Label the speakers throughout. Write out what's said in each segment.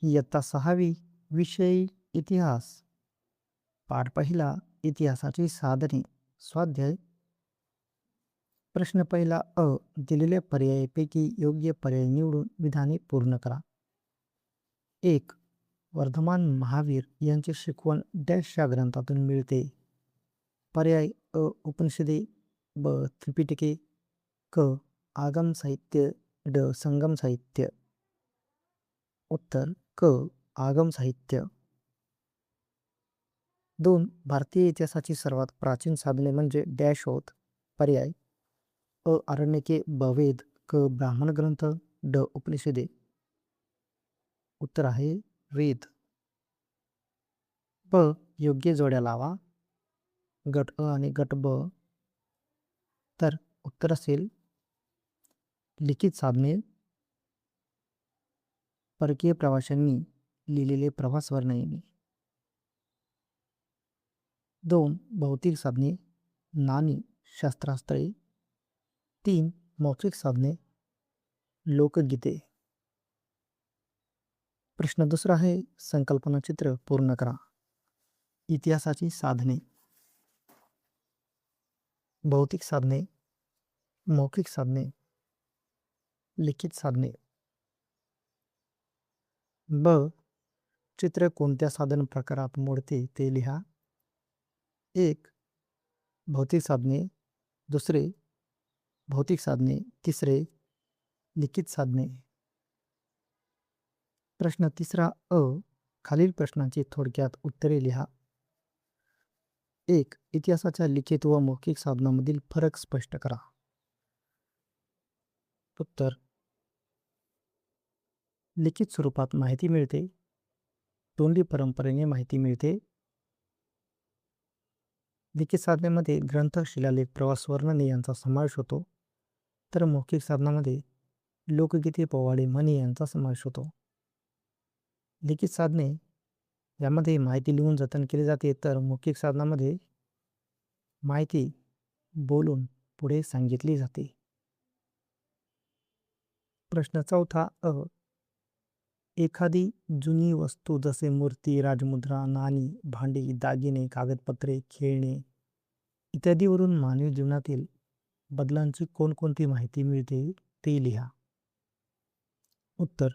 Speaker 1: इयत्ता 6वी विषय इतिहास. पाठ पहिला. इतिहासाची साधने. स्वाध्याय. प्रश्न पहिला अ. दिलेल्या पर्यायापैकी योग्य पर्याय निवडून विधाने पूर्ण करा. 1. वर्धमान महावीर यांची शिकवण डॅशच्या ग्रंथातून मिळते. पर्याय अ. उपनिषदे. ब. त्रिपिटके. क. आगम साहित्य. ड. संगम साहित्य. उत्तर क. आगम साहित्य. 2. भारतीय इतिहासाची सर्वात प्राचीन साधने म्हणजे डॅश होत. पर्याय अ. आरण्यके. ब. वेद. क. ब्राह्मण ग्रंथ. ड. उपनिषदे. उत्तर आहे वेद. ब. योग्य जोड्या लावा. गट अ आणि गट ब. तर उत्तर असेल लिखित साधने. परकीय प्रवाशांनी लिहिलेले प्रवास वर्णने. 2. भौतिक साधने. नाणी, शास्त्रास्त्रे. 3. मौखिक साधने. लोकगीते. प्रश्न दुसरा आहे संकल्पना चित्र पूर्ण करा. इतिहासाची साधने. भौतिक साधने, मौखिक साधने, लिखित साधने. ब. चित्र कोणत्या साधन प्रकारात मोडते ते लिहा. 1. भौतिक साधने. 2. भौतिक साधने. 3. लिखित साधने. प्रश्न तिसरा अ. खालील प्रश्नांची थोडक्यात उत्तरे लिहा. 1. इतिहासाच्या लिखित व मौखिक साधनांमधील फरक स्पष्ट करा. उत्तर. लिखित स्वरूपात माहिती मिळते. तोंडी परंपरेने माहिती मिळते. लिखित साधनेमध्ये ग्रंथ, शिलालेख, प्रवास वर्णने यांचा समावेश होतो. तर मौखिक साधनामध्ये लोकगीते, पोवाडे, म्हणी यांचा समावेश होतो. लिखित साधने यामध्ये माहिती लिहून जतन केली जाते. तर मौखिक साधनामध्ये माहिती बोलून पुढे सांगितली जाते. प्रश्न चौथा अ. एखादी जुनी वस्तू जसे मूर्ती, राजमुद्रा, नाणी, भांडी, दागिने, कागदपत्रे, खेळणे इत्यादीवरून मानवी जीवनातील बदलांची कोणकोणती माहिती मिळते ते लिहा. उत्तर.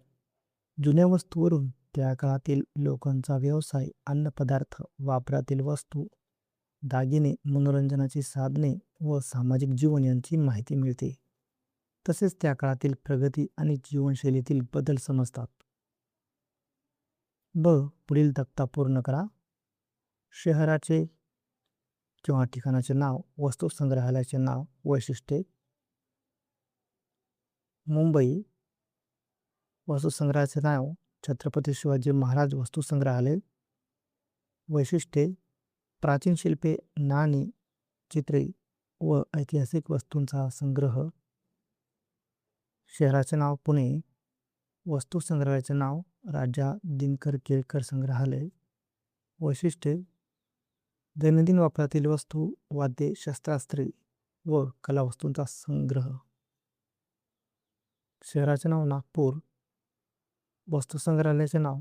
Speaker 1: जुन्या वस्तूवरून त्या काळातील लोकांचा व्यवसाय, अन्नपदार्थ, वापरातील वस्तू, दागिने, मनोरंजनाची साधने व सामाजिक जीवन यांची माहिती मिळते. तसेच त्या काळातील प्रगती आणि जीवनशैलीतील बदल समजतात. ब. पुढील तक्ता पूर्ण करा. शहराचे किंवा ठिकाणाचे नाव, वस्तू संग्रहालयाचे नाव, वैशिष्ट्ये. मुंबई वस्तू संग्रहालयाचे नाव छत्रपती शिवाजी महाराज वस्तू संग्रहालय. वैशिष्ट्ये. प्राचीन शिल्पे, नाणी, चित्रे व ऐतिहासिक वस्तूंचा संग्रह. शहराचे नाव पुणे. वस्तू संग्रहालयाचे नाव राजा दिनकर केळकर संग्रहालय. वैशिष्ट्ये. दैनंदिन वापरातील वस्तू, वाद्ये, शस्त्रास्त्रे व कलावस्तूंचा संग्रह. शहराचे नाव नागपूर. वस्तू संग्रहालयाचे नाव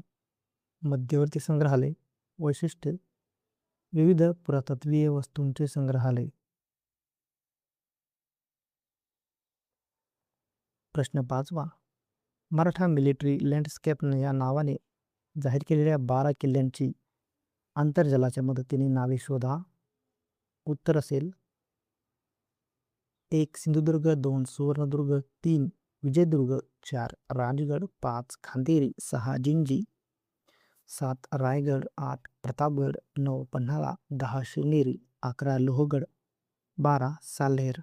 Speaker 1: मध्यवर्ती संग्रहालय. वैशिष्ट्ये. विविध पुरातत्वीय वस्तूंचे संग्रहालय. प्रश्न 5वा. मराठा मिलिटरी लँडस्केप या नावाने जाहीर केलेल्या 12 किल्ल्यांची आंतरजलाच्या मदतीने नावे शोधा. उत्तर असेल 1. सिंधुदुर्ग. 2. सुवर्णदुर्ग. 3. विजयदुर्ग. 4. राजगड. 5. खांदेरी. 6. जिंजी. 7. रायगड. 8. प्रतापगड. 9. पन्हाळा. 10. शिवनेरी. 11. लोहगड. 12. साल्हेर.